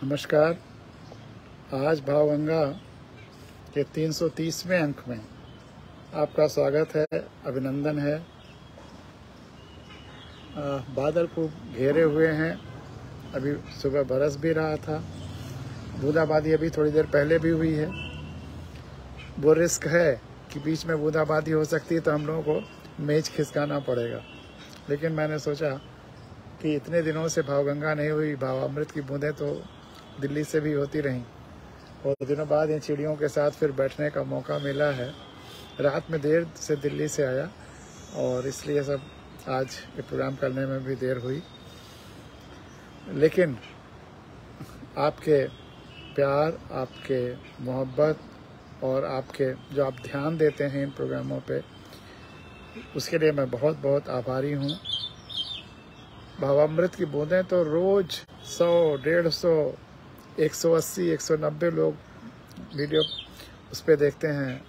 नमस्कार। आज भावगंगा के 330वें अंक में आपका स्वागत है, अभिनंदन है। बादल खूब घेरे हुए हैं। अभी सुबह बरस भी रहा था। बूंदाबांदी अभी थोड़ी देर पहले भी हुई है। वो रिस्क है कि बीच में बूंदाबांदी हो सकती है तो हम लोगों को मेज खिसकाना पड़ेगा, लेकिन मैंने सोचा कि इतने दिनों से भावगंगा नहीं हुई, भावामृत की बूंदें तो दिल्ली से भी होती रहीं और दिनों बाद इन चिड़ियों के साथ फिर बैठने का मौका मिला है। रात में देर से दिल्ली से आया और इसलिए सब आज ये प्रोग्राम करने में भी देर हुई, लेकिन आपके प्यार, आपके मोहब्बत और आपके जो आप ध्यान देते हैं इन प्रोग्रामों पे, उसके लिए मैं बहुत बहुत आभारी हूँ। भावामृत की बूंदें तो रोज 100, 150, 180, 190 लोग वीडियो उस पे देखते हैं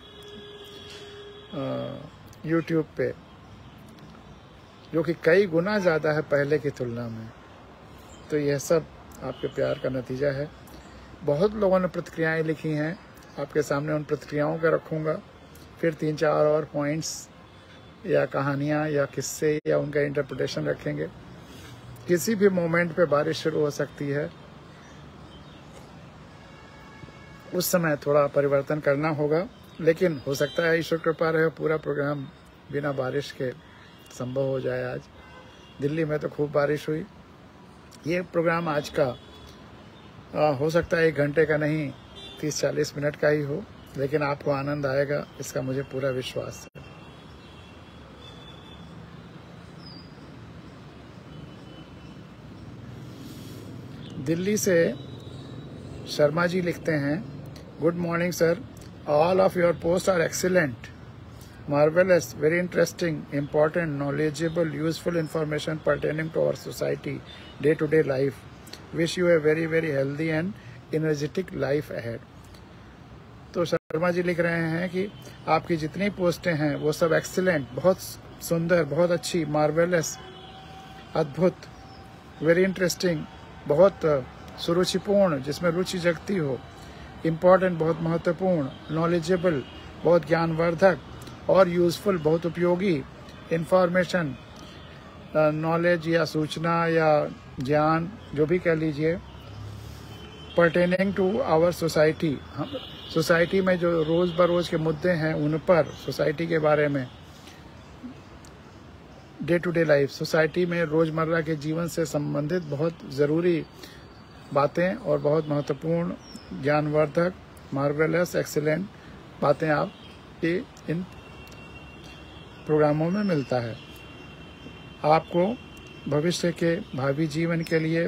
YouTube पे, जो कि कई गुना ज़्यादा है पहले की तुलना में। तो यह सब आपके प्यार का नतीजा है। बहुत लोगों ने प्रतिक्रियाएं लिखी हैं, आपके सामने उन प्रतिक्रियाओं को रखूँगा। फिर 3-4 और पॉइंट्स या कहानियाँ या किस्से या उनका इंटरप्रिटेशन रखेंगे। किसी भी मोमेंट पे बारिश शुरू हो सकती है, उस समय थोड़ा परिवर्तन करना होगा, लेकिन हो सकता है ईश्वर कृपा रहे पूरा प्रोग्राम बिना बारिश के संभव हो जाए। आज दिल्ली में तो खूब बारिश हुई। ये प्रोग्राम आज का हो सकता है 1 घंटे का नहीं, 30-40 मिनट का ही हो, लेकिन आपको आनंद आएगा, इसका मुझे पूरा विश्वास है। दिल्ली से शर्मा जी लिखते हैं, good morning sir, all of your post are excellent, marvelous, very interesting, important, knowledgeable, useful information pertaining to our society, day-to-day life. Wish you a very very healthy and energetic life ahead. तो शर्मा जी लिख रहे हैं कि आपकी जितनी पोस्टें हैं वो सब एक्सीलेंट, बहुत सुंदर, बहुत अच्छी, मार्वेलस, अद्भुत, वेरी इंटरेस्टिंग, बहुत सुरुचिपूर्ण, जिसमें रुचि जगती हो, इम्पोर्टेंट, बहुत महत्वपूर्ण, नॉलेजेबल, बहुत ज्ञानवर्धक, और यूजफुल, बहुत उपयोगी, इंफॉर्मेशन, नॉलेज या सूचना या ज्ञान, जो भी कह लीजिए, पर्टेनिंग टू आवर सोसाइटी, हम सोसाइटी में जो रोज बरोज के मुद्दे हैं उन पर, सोसाइटी के बारे में, day to day life, society में रोजमर्रा के जीवन से संबंधित बहुत ज़रूरी बातें और बहुत महत्वपूर्ण, ज्ञानवर्धक, मार्वेलस, एक्सीलेंट बातें आपके इन प्रोग्रामों में मिलता है। आपको भविष्य के भावी जीवन के लिए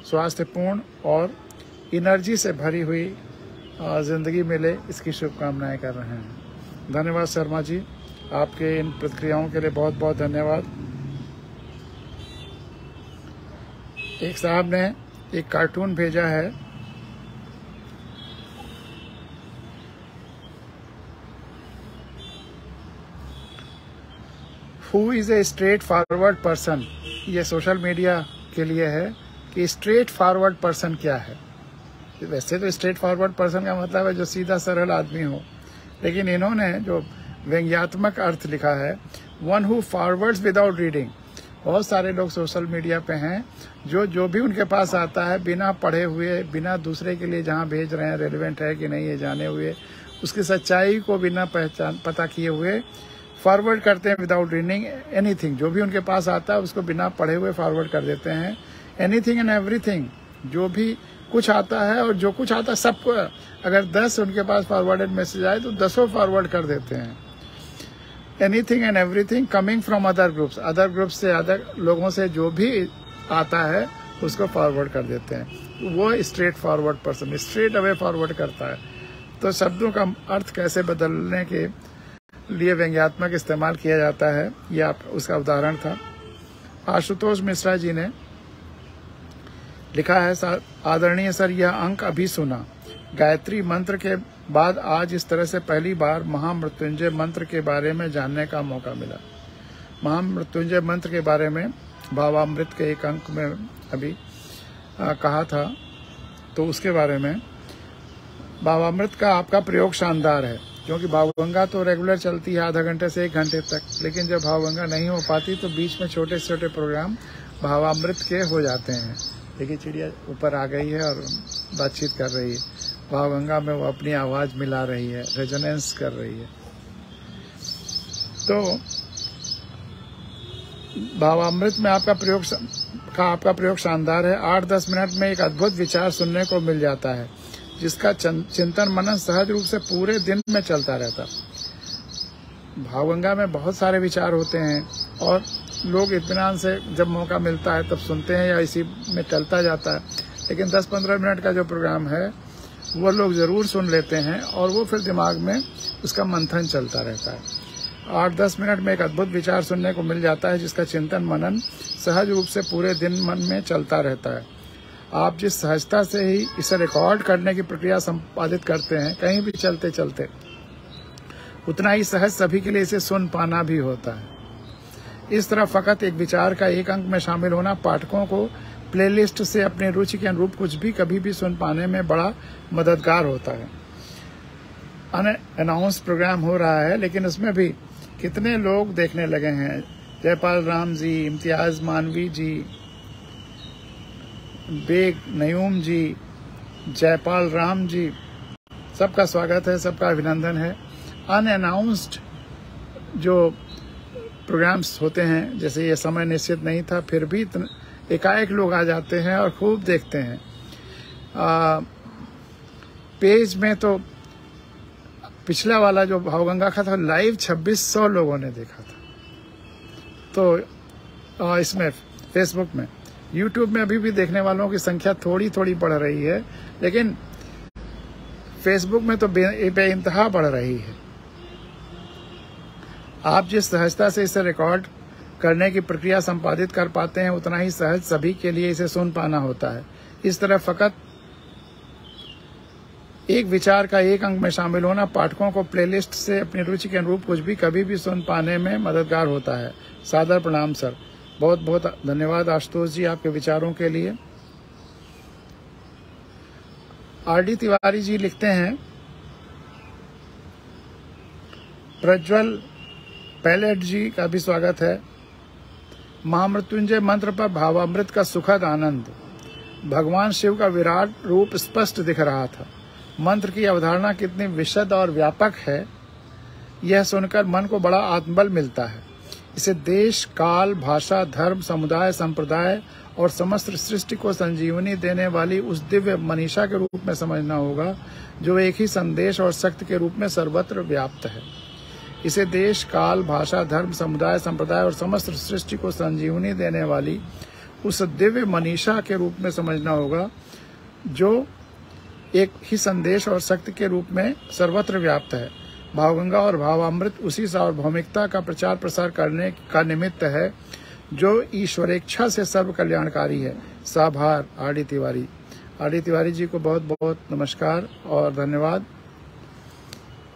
स्वास्थ्यपूर्ण और एनर्जी से भरी हुई जिंदगी मिले, इसकी शुभकामनाएं कर रहे हैं। धन्यवाद शर्मा जी, आपके इन प्रतिक्रियाओं के लिए बहुत बहुत धन्यवाद। एक साहब ने एक कार्टून भेजा है, who is a straight forward person. ये सोशल मीडिया के लिए है कि स्ट्रेट फॉरवर्ड पर्सन क्या है। वैसे तो स्ट्रेट फॉरवर्ड पर्सन का मतलब है जो सीधा सरल आदमी हो, लेकिन इन्होंने जो व्यंग्यात्मक अर्थ लिखा है, one who forwards without reading. बहुत सारे लोग सोशल मीडिया पे हैं जो भी उनके पास आता है बिना पढ़े हुए, बिना दूसरे के लिए जहाँ भेज रहे हैं रेलिवेंट है कि नहीं ये जाने हुए, उसकी सच्चाई को बिना पता किए हुए फॉरवर्ड करते हैं विदाउट रीडिंग एनीथिंग। जो भी उनके पास आता है उसको बिना पढ़े हुए फॉरवर्ड कर देते हैं। एनीथिंग एंड एवरीथिंग, जो भी कुछ आता है और जो कुछ आता है सबको, अगर 10 उनके पास फॉरवर्डेड मैसेज आए तो 10 फॉरवर्ड कर देते हैं। Anything and everything coming from other groups से, अदर लोगों से जो भी आता है उसको फॉरवर्ड कर देते हैं। वो straight forward person, straight away forward करता है। तो शब्दों का अर्थ कैसे बदलने के लिए व्यंग्यात्मक इस्तेमाल किया जाता है, ये आप उसका उदाहरण था। आशुतोष मिश्रा जी ने लिखा है, आदरणीय सर, यह अंक अभी सुना। गायत्री मंत्र के बाद आज इस तरह से पहली बार महामृत्युंजय मंत्र के बारे में जानने का मौका मिला। महामृत्युंजय मंत्र के बारे में भावामृत के एक अंक में अभी कहा था, तो उसके बारे में भावामृत का आपका प्रयोग शानदार है, क्योंकि भावगंगा तो रेगुलर चलती है आधा घंटे से 1 घंटे तक, लेकिन जब भावगंगा नहीं हो पाती तो बीच में छोटे से छोटे प्रोग्राम भावामृत के हो जाते हैं। देखिए चिड़िया ऊपर आ गई है और बातचीत कर रही है, भावगंगा में वो अपनी आवाज मिला रही है, रेजोनेंस कर रही है। तो भावामृत में आपका प्रयोग शानदार है। 8-10 मिनट में एक अद्भुत विचार सुनने को मिल जाता है, जिसका चिंतन मनन सहज रूप से पूरे दिन में चलता रहता। भावगंगा में बहुत सारे विचार होते हैं और लोग इत्मीनान से जब मौका मिलता है तब सुनते हैं या इसी में चलता जाता है, लेकिन 10-15 मिनट का जो प्रोग्राम है वो लोग जरूर सुन लेते हैं और वो फिर दिमाग में उसका मंथन चलता रहता है। 8-10 मिनट में एक अद्भुत विचार सुनने को मिल जाता है, जिसका चिंतन मनन सहज रूप से पूरे दिन मन में चलता रहता है। आप जिस सहजता से ही इसे रिकॉर्ड करने की प्रक्रिया संपादित करते हैं, कहीं भी चलते चलते, उतना ही सहज सभी के लिए इसे सुन पाना भी होता है। इस तरह फकत एक विचार का एक अंक में शामिल होना पाठकों को प्लेलिस्ट से अपने रुचि के अनुरूप कुछ भी कभी भी सुन पाने में बड़ा मददगार होता है। अनअनाउंस प्रोग्राम हो रहा है, लेकिन उसमें भी कितने लोग देखने लगे हैं। जयपाल राम जी, इम्तियाज मानवी जी, बेग नयूम जी, जयपाल राम जी, सबका स्वागत है, सबका अभिनंदन है। अनअनाउंस्ड जो प्रोग्राम्स होते हैं, जैसे ये समय निश्चित नहीं था, फिर भी एकाएक लोग आ जाते हैं और खूब देखते हैं। पेज में तो पिछला वाला जो भावगंगा का था लाइव 2600 लोगों ने देखा था। तो इसमें फेसबुक में, यूट्यूब में अभी भी देखने वालों की संख्या थोड़ी थोड़ी बढ़ रही है, लेकिन फेसबुक में तो बेइंतहा बढ़ रही है। आप जिस सहजता से इसे रिकॉर्ड करने की प्रक्रिया संपादित कर पाते हैं, उतना ही सहज सभी के लिए इसे सुन पाना होता है। इस तरह फकत एक विचार का एक अंक में शामिल होना पाठकों को प्लेलिस्ट से अपनी रुचि के अनुरूप कुछ भी कभी भी सुन पाने में मददगार होता है। सादर प्रणाम सर। बहुत बहुत धन्यवाद आशुतोष जी आपके विचारों के लिए। आरडी तिवारी जी लिखते हैं, प्रज्वल पैलेट जी का भी स्वागत है। महामृत्युंजय मंत्र पर भावामृत का सुखद आनंद। भगवान शिव का विराट रूप स्पष्ट दिख रहा था। मंत्र की अवधारणा कितनी विशद और व्यापक है, यह सुनकर मन को बड़ा आत्मबल मिलता है। इसे देश, काल, भाषा, धर्म, समुदाय, संप्रदाय और समस्त सृष्टि को संजीवनी देने वाली उस दिव्य मनीषा के रूप में समझना होगा, जो एक ही संदेश और शक्ति के रूप में सर्वत्र व्याप्त है। इसे देश, काल, भाषा, धर्म, समुदाय, संप्रदाय और समस्त सृष्टि को संजीवनी देने वाली उस दिव्य मनीषा के रूप में समझना होगा, जो एक ही संदेश और शक्ति के रूप में सर्वत्र व्याप्त है। भावगंगा और भावामृत उसी सार्वभौमिकता का प्रचार प्रसार करने का निमित्त है, जो ईश्वरेच्छा से सर्व कल्याणकारी है। साभार आरडी तिवारी। आरडी तिवारी जी को बहुत बहुत नमस्कार और धन्यवाद,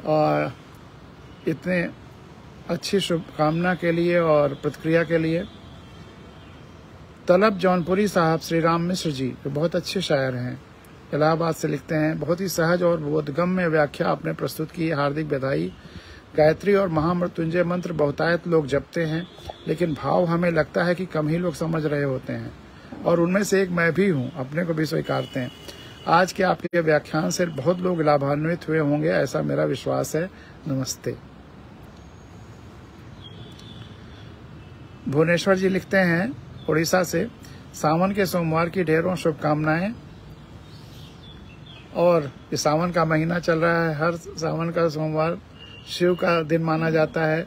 और इतने अच्छी शुभकामना के लिए और प्रतिक्रिया के लिए। तलब जौनपुरी साहब, श्री राम मिश्र जी, जो बहुत अच्छे शायर हैं, इलाहाबाद से लिखते हैं, बहुत ही सहज और बोधगम्य व्याख्या आपने प्रस्तुत की, हार्दिक बधाई। गायत्री और महामृत्युंजय मंत्र बहुतायत लोग जपते हैं, लेकिन भाव हमें लगता है कि कम ही लोग समझ रहे होते हैं, और उनमें से एक मैं भी हूँ, अपने को भी स्वीकारते हैं। आज के आपके व्याख्यान से बहुत लोग लाभान्वित हुए होंगे, ऐसा मेरा विश्वास है। नमस्ते। भुवनेश्वर जी लिखते हैं उड़ीसा से, सावन के सोमवार की ढेरों शुभकामनाएं। और ये सावन का महीना चल रहा है, हर सावन का सोमवार शिव का दिन माना जाता है।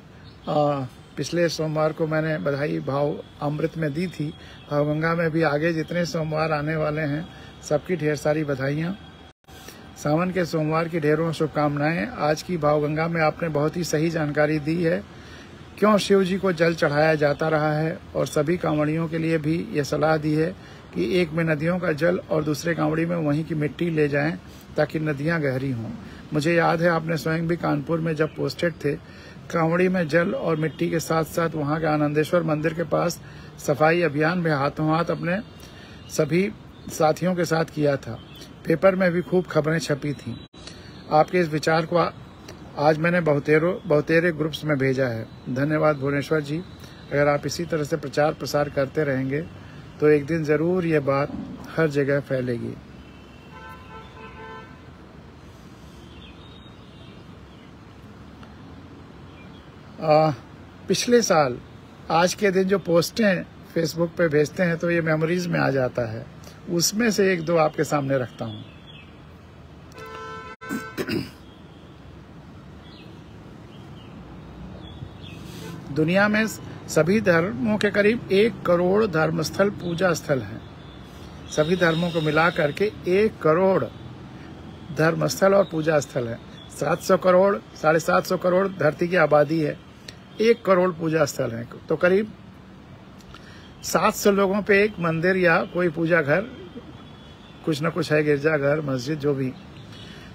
पिछले सोमवार को मैंने बधाई भाव अमृत में दी थी, भावगंगा में भी आगे जितने सोमवार आने वाले हैं सबकी ढेर सारी बधाइयाँ। सावन के सोमवार की ढेरों शुभकामनाएं। आज की भावगंगा में आपने बहुत ही सही जानकारी दी है, क्यों शिव जी को जल चढ़ाया जाता रहा है, और सभी कांवड़ियों के लिए भी ये सलाह दी है कि एक में नदियों का जल और दूसरे कांवड़ी में वहीं की मिट्टी ले जाएं, ताकि नदियां गहरी हों। मुझे याद है आपने स्वयं भी कानपुर में जब पोस्टेड थे, कांवड़ी में जल और मिट्टी के साथ साथ वहां के आनंदेश्वर मंदिर के पास सफाई अभियान में हाथों हाथ अपने सभी साथियों के साथ किया था। पेपर में भी खूब खबरें छपी थीं। आपके इस विचार को आज मैंने बहुतेरे ग्रुप्स में भेजा है। धन्यवाद भुवनेश्वर जी। अगर आप इसी तरह से प्रचार प्रसार करते रहेंगे तो एक दिन ज़रूर ये बात हर जगह फैलेगी। पिछले साल आज के दिन जो पोस्टें फेसबुक पे भेजते हैं तो ये मेमोरीज में आ जाता है। उसमें से एक दो आपके सामने रखता हूँ। दुनिया में सभी धर्मों के करीब 1 करोड़ धर्मस्थल पूजा स्थल हैं। सभी धर्मों को मिला करके 1 करोड़ धर्मस्थल और पूजा स्थल है। 700 करोड़ 750 करोड़ धरती की आबादी है, 1 करोड़ पूजा स्थल हैं। तो करीब 700 लोगों पे एक मंदिर या कोई पूजा घर, कुछ न कुछ है, गिरजाघर, मस्जिद, जो भी।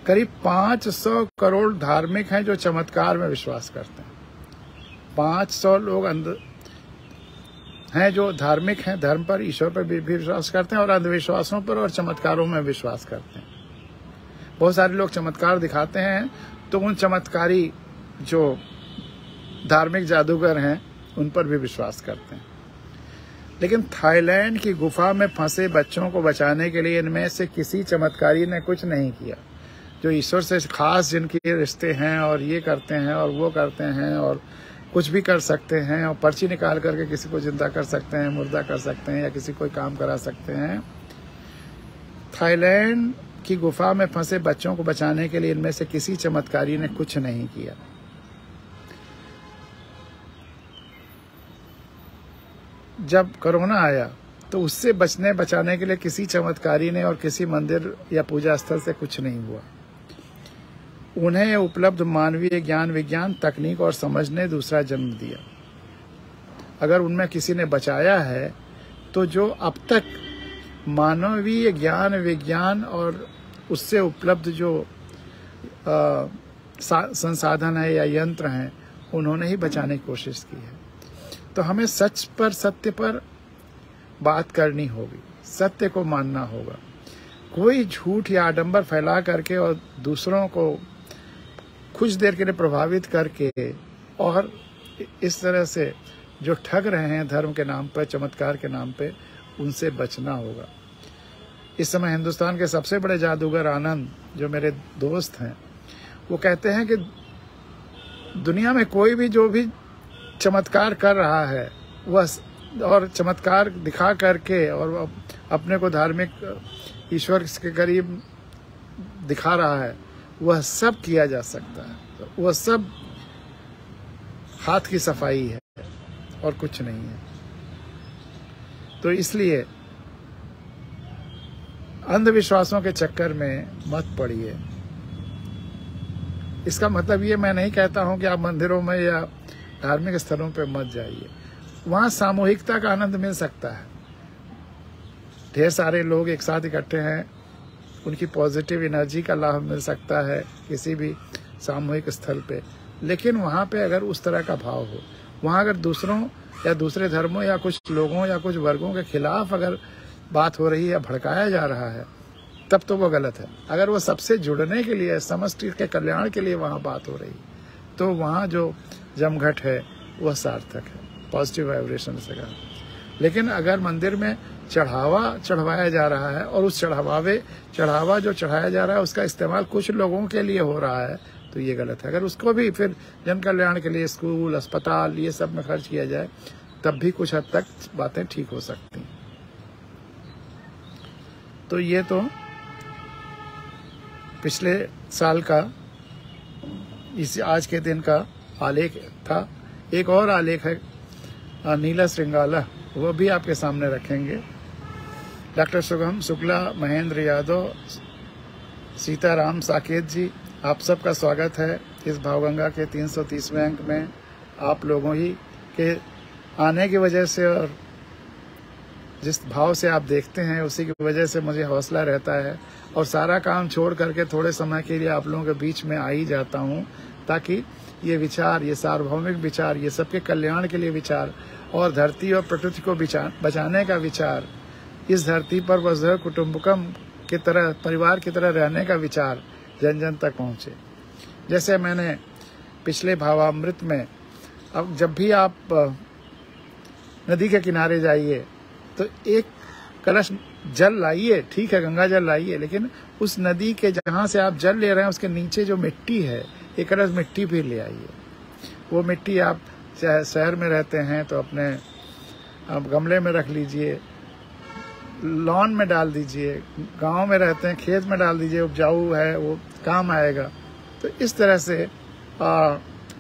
करीब 500 करोड़ धार्मिक हैं जो चमत्कार में विश्वास करते हैं। 500 लोग हैं जो धार्मिक हैं, धर्म पर, ईश्वर पर भी विश्वास करते हैं और अंधविश्वासों पर और चमत्कारों में विश्वास करते हैं। बहुत सारे लोग चमत्कार दिखाते हैं तो उन चमत्कारी जो धार्मिक जादूगर हैं उन पर भी विश्वास करते हैं। लेकिन थाईलैंड की गुफा में फंसे बच्चों को बचाने के लिए इनमें से किसी चमत्कारी ने कुछ नहीं किया। जो ईश्वर से खास जिनके रिश्ते हैं और ये करते हैं और वो करते हैं और कुछ भी कर सकते हैं और पर्ची निकाल करके किसी को जिंदा कर सकते हैं, मुर्दा कर सकते हैं या किसी कोई काम करा सकते हैं। थाईलैंड की गुफा में फंसे बच्चों को बचाने के लिए इनमें से किसी चमत्कारी ने कुछ नहीं किया। जब कोरोना आया तो उससे बचाने के लिए किसी चमत्कारी ने और किसी मंदिर या पूजा स्थल से कुछ नहीं हुआ। उन्हें उपलब्ध मानवीय ज्ञान, विज्ञान, तकनीक और समझ ने दूसरा जन्म दिया। अगर उनमें किसी ने बचाया है तो जो अब तक मानवीय ज्ञान, विज्ञान और उससे उपलब्ध जो संसाधन है या यंत्र हैं उन्होंने ही बचाने की कोशिश की है। तो हमें सच पर, सत्य पर बात करनी होगी, सत्य को मानना होगा। कोई झूठ या आडंबर फैला करके और दूसरों को कुछ देर के लिए प्रभावित करके और इस तरह से जो ठग रहे हैं धर्म के नाम पर, चमत्कार के नाम पे, उनसे बचना होगा। इस समय हिंदुस्तान के सबसे बड़े जादूगर आनंद, जो मेरे दोस्त हैं, वो कहते हैं कि दुनिया में कोई भी जो भी चमत्कार कर रहा है वह और चमत्कार दिखा करके और अपने को धार्मिक ईश्वर के करीब दिखा रहा है, वह सब किया जा सकता है। वह सब हाथ की सफाई है और कुछ नहीं है। तो इसलिए अंधविश्वासों के चक्कर में मत पड़िए। इसका मतलब ये मैं नहीं कहता हूं कि आप मंदिरों में या धार्मिक स्थलों पे मत जाइए। वहां सामूहिकता का आनंद मिल सकता है। ढेर सारे लोग एक साथ इकट्ठे हैं, उनकी पॉजिटिव एनर्जी का लाभ मिल सकता है किसी भी सामूहिक स्थल पे। लेकिन वहां पे अगर उस तरह का भाव हो, वहां अगर दूसरों या दूसरे धर्मों या कुछ लोगों या कुछ वर्गों के खिलाफ अगर बात हो रही है, भड़काया जा रहा है, तब तो वो गलत है। अगर वो सबसे जुड़ने के लिए, समष्टि के कल्याण के लिए वहां बात हो रही, तो वहां जो जमघट है वह सार्थक है, पॉजिटिव वाइब्रेशन से का। लेकिन अगर मंदिर में चढ़ावा चढ़वाया जा रहा है और उस चढ़ावा जो चढ़ाया जा रहा है उसका इस्तेमाल कुछ लोगों के लिए हो रहा है, तो ये गलत है। अगर उसको भी फिर जन कल्याण के लिए स्कूल, अस्पताल, ये सब में खर्च किया जाए, तब भी कुछ हद तक बातें ठीक हो सकती हैं। तो ये तो पिछले साल का, इस आज के दिन का आलेख था। एक और आलेख है नीला श्रृंगाला, वो भी आपके सामने रखेंगे। डॉक्टर शुभम शुक्ला, महेंद्र यादव, सीताराम साकेत जी, आप सबका स्वागत है इस भावगंगा के 330वें अंक में। आप लोगों ही के आने की वजह से और जिस भाव से आप देखते हैं उसी की वजह से मुझे हौसला रहता है और सारा काम छोड़ करके थोड़े समय के लिए आप लोगों के बीच में आ ही जाता हूं, ताकि ये विचार, ये सार्वभौमिक विचार, ये सबके कल्याण के लिए विचार और धरती और प्रकृति को बचाने का विचार इस धरती पर वसुधैव कुटुम्बकम की तरह, परिवार की तरह रहने का विचार जन जन तक पहुँचे। जैसे मैंने पिछले भावामृत में, अब जब भी आप नदी के किनारे जाइए तो एक कलश जल लाइए, ठीक है गंगा जल लाइए, लेकिन उस नदी के जहाँ से आप जल ले रहे हैं उसके नीचे जो मिट्टी है, एक कलश मिट्टी भी ले आइए। वो मिट्टी आप शहर में रहते हैं तो अपने आप गमले में रख लीजिए, लॉन में डाल दीजिए, गांव में रहते हैं खेत में डाल दीजिए, उपजाऊ है वो काम आएगा। तो इस तरह से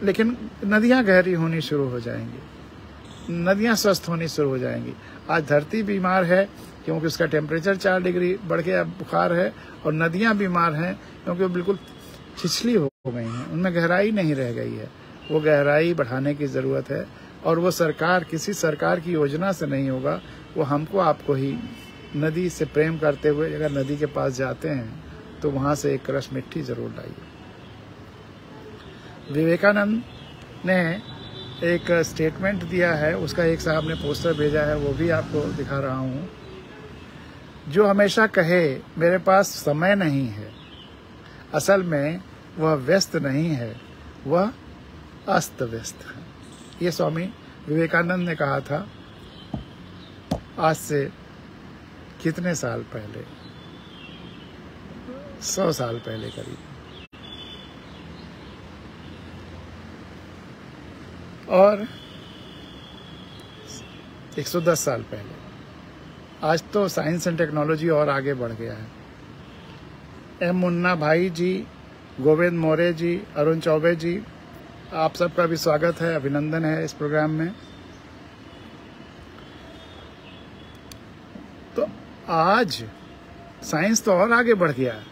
लेकिन नदियां गहरी होनी शुरू हो जाएंगी, नदियां स्वस्थ होनी शुरू हो जाएंगी। आज धरती बीमार है क्योंकि उसका टेम्परेचर 4 डिग्री बढ़ गया, बुखार है, और नदियां बीमार हैं क्योंकि वो बिल्कुल छिछली हो गई हैं, उनमें गहराई नहीं रह गई है। वो गहराई बढ़ाने की ज़रूरत है, और वो सरकार, किसी सरकार की योजना से नहीं होगा, वो हमको आपको ही नदी से प्रेम करते हुए अगर नदी के पास जाते हैं तो वहाँ से एक कलश मिट्टी ज़रूर लाइए। विवेकानंद ने एक स्टेटमेंट दिया है, उसका एक साहब ने पोस्टर भेजा है, वो भी आपको दिखा रहा हूँ। जो हमेशा कहे मेरे पास समय नहीं है, असल में वह व्यस्त नहीं है, वह अस्त व्यस्त है। ये स्वामी विवेकानंद ने कहा था आज से कितने साल पहले, 100 साल पहले करीब। और 110 साल पहले। आज तो साइंस एंड टेक्नोलॉजी और आगे बढ़ गया है। एम मुन्ना भाई जी, गोविंद मौर्य जी, अरुण चौबे जी, आप सबका भी स्वागत है, अभिनंदन है इस प्रोग्राम में। तो आज साइंस तो और आगे बढ़ गया है,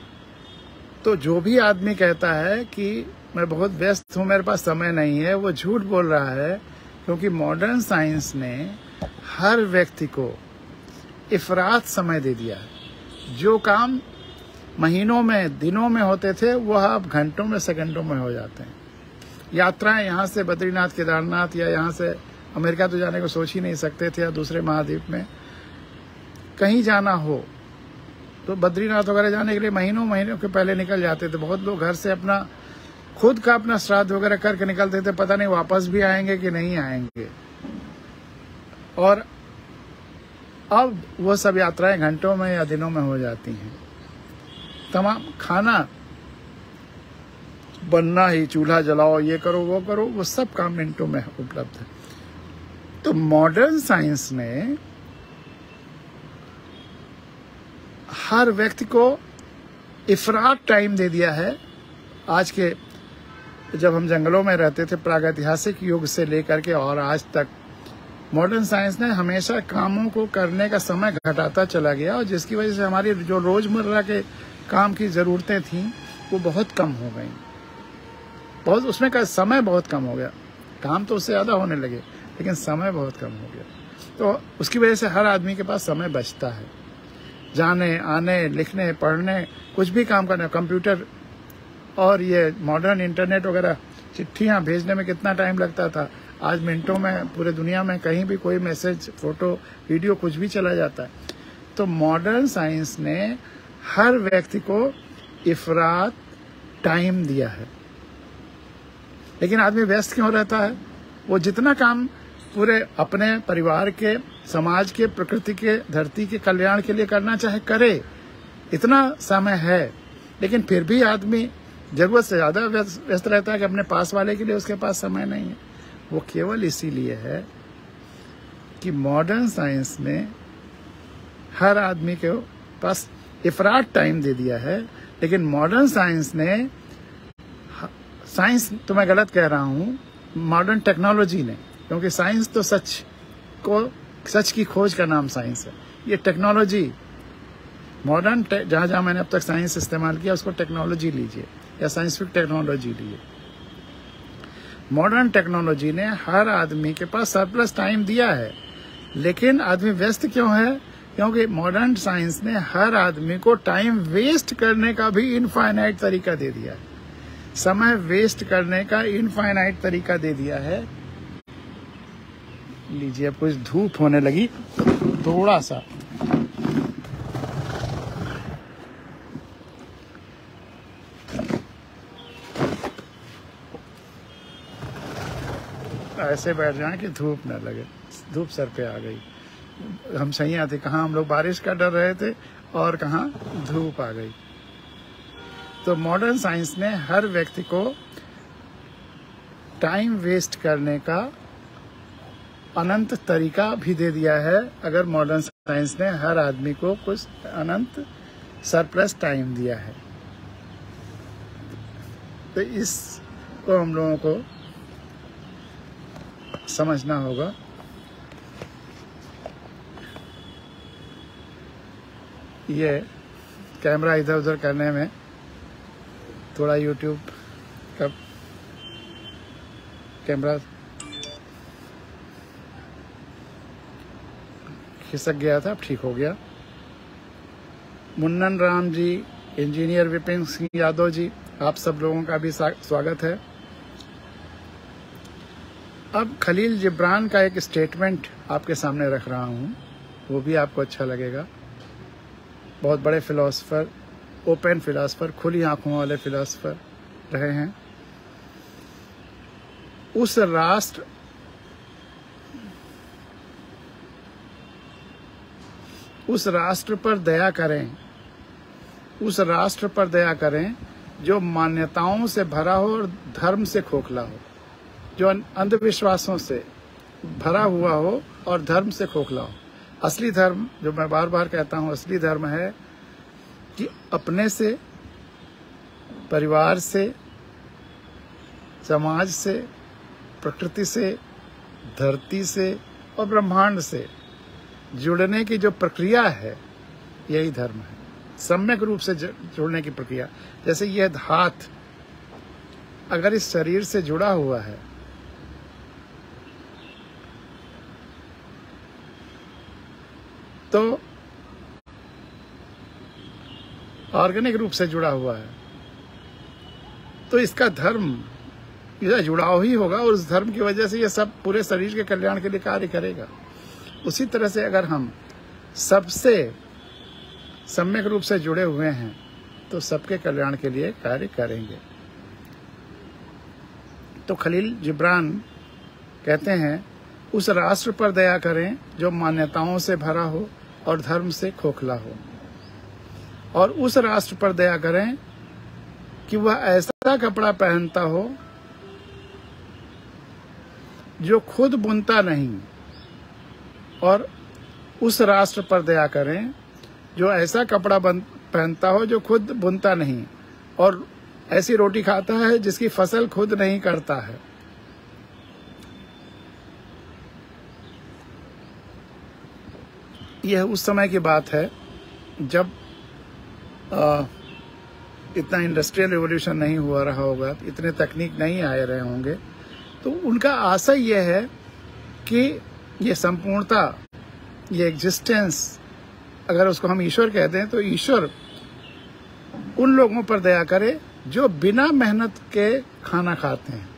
तो जो भी आदमी कहता है कि मैं बहुत व्यस्त हूँ, मेरे पास समय नहीं है, वो झूठ बोल रहा है। क्योंकि मॉडर्न साइंस ने हर व्यक्ति को इफरात समय दे दिया है। जो काम महीनों में, दिनों में होते थे, वह अब घंटों में, सेकंडों में हो जाते हैं। यात्राएं यहाँ से बद्रीनाथ, केदारनाथ, या यहाँ से अमेरिका तो जाने को सोच ही नहीं सकते थे, या दूसरे महाद्वीप में कहीं जाना हो तो बद्रीनाथ वगैरह जाने के लिए महीनों के पहले निकल जाते थे। बहुत लोग घर से अपना खुद का अपना श्राद्ध वगैरह करके निकलते थे, पता नहीं वापस भी आएंगे कि नहीं आएंगे। और अब वो सब यात्राएं घंटों में या दिनों में हो जाती हैं। तमाम खाना बनना ही, चूल्हा जलाओ, ये करो वो करो, वो सब काम मिनटों में उपलब्ध है। तो मॉडर्न साइंस ने हर व्यक्ति को इफरात टाइम दे दिया है। आज के, जब हम जंगलों में रहते थे प्रागैतिहासिक युग से लेकर के और आज तक, मॉडर्न साइंस ने हमेशा कामों को करने का समय घटाता चला गया, और जिसकी वजह से हमारी जो रोजमर्रा के काम की जरूरतें थीं वो बहुत कम हो गई। बहुत उसमें का समय बहुत कम हो गया। काम तो उससे ज्यादा होने लगे, लेकिन समय बहुत कम हो गया। तो उसकी वजह से हर आदमी के पास समय बचता है, जाने आने, लिखने, पढ़ने, कुछ भी काम करने। कंप्यूटर और ये मॉडर्न इंटरनेट वगैरह, चिट्ठियां भेजने में कितना टाइम लगता था, आज मिनटों में पूरे दुनिया में कहीं भी कोई मैसेज, फोटो, वीडियो कुछ भी चला जाता है। तो मॉडर्न साइंस ने हर व्यक्ति को इफरात टाइम दिया है। लेकिन आदमी व्यस्त क्यों रहता है? वो जितना काम पूरे अपने परिवार के, समाज के, प्रकृति के, धरती के कल्याण के लिए करना चाहे करे, इतना समय है, लेकिन फिर भी आदमी जरूरत से ज्यादा व्यस्त रहता है कि अपने पास वाले के लिए उसके पास समय नहीं है। वो केवल इसीलिए है कि मॉडर्न साइंस ने हर आदमी के पास इफरात टाइम दे दिया है। लेकिन मॉडर्न साइंस ने, साइंस तो मैं गलत कह रहा हूँ, मॉडर्न टेक्नोलॉजी ने, क्योंकि साइंस तो सच की खोज का नाम साइंस है। ये टेक्नोलॉजी, मॉडर्न जहाँ जहाँ मैंने अब तक साइंस इस्तेमाल किया उसको टेक्नोलॉजी लीजिए या साइंटिफिक टेक्नोलॉजी लीजिए। मॉडर्न टेक्नोलॉजी ने हर आदमी के पास सरप्लस टाइम दिया है, लेकिन आदमी व्यस्त क्यों है? क्योंकि मॉडर्न साइंस ने हर आदमी को टाइम वेस्ट करने का भी इनफाइनाइट तरीका दे दिया है। समय वेस्ट करने का इनफाइनाइट तरीका दे दिया है। लीजिए, अब कुछ धूप होने लगी, थोड़ा सा ऐसे बैठ जाएं कि धूप न लगे, धूप सर पे आ गई। हम सही आते, कहाँ हम लोग बारिश का डर रहे थे और कहाँ धूप आ गई। तो मॉडर्न साइंस ने हर व्यक्ति को टाइम वेस्ट करने का अनंत तरीका भी दे दिया है। अगर मॉडर्न साइंस ने हर आदमी को कुछ अनंत सरप्लस टाइम दिया है, तो इसको हम लोगों को समझना होगा। ये कैमरा इधर उधर करने में थोड़ा यूट्यूब का कैमरा खिसक गया था, अब ठीक हो गया। मुन्नन राम जी, इंजीनियर विपिन सिंह यादव जी, आप सब लोगों का भी स्वागत है। अब खलील जिब्रान का एक स्टेटमेंट आपके सामने रख रहा हूं, वो भी आपको अच्छा लगेगा। बहुत बड़े फिलोसफर, ओपन फिलोसफर, खुली आंखों वाले फिलोसफर रहे हैं। उस राष्ट्र पर दया करें, उस राष्ट्र पर दया करें जो मान्यताओं से भरा हो और धर्म से खोखला हो, जो अंधविश्वासों से भरा हुआ हो और धर्म से खोखला हो। असली धर्म, जो मैं बार बार कहता हूं, असली धर्म है कि अपने से, परिवार से, समाज से, प्रकृति से, धरती से और ब्रह्मांड से जुड़ने की जो प्रक्रिया है, यही धर्म है। सम्यक रूप से जुड़ने की प्रक्रिया। जैसे यह हाथ अगर इस शरीर से जुड़ा हुआ है, तो ऑर्गेनिक रूप से जुड़ा हुआ है, तो इसका धर्म, यह जुड़ाव ही होगा और उस धर्म की वजह से यह सब पूरे शरीर के कल्याण के लिए कार्य करेगा। उसी तरह से अगर हम सबसे सम्यक रूप से जुड़े हुए हैं तो सबके कल्याण के लिए कार्य करेंगे। तो खलील जिब्रान कहते हैं, उस राष्ट्र पर दया करें जो मान्यताओं से भरा हो और धर्म से खोखला हो, और उस राष्ट्र पर दया करें कि वह ऐसा कपड़ा पहनता हो जो खुद बुनता नहीं, और उस राष्ट्र पर दया करें जो ऐसा कपड़ा पहनता हो जो खुद बुनता नहीं, और ऐसी रोटी खाता है जिसकी फसल खुद नहीं करता है। यह उस समय की बात है जब इतना इंडस्ट्रियल रिवॉल्यूशन नहीं हुआ रहा होगा, इतने तकनीक नहीं आए रहे होंगे। तो उनका आशय यह है कि ये संपूर्णता, ये एग्जिस्टेंस, अगर उसको हम ईश्वर कहते हैं, तो ईश्वर उन लोगों पर दया करे जो बिना मेहनत के खाना खाते हैं।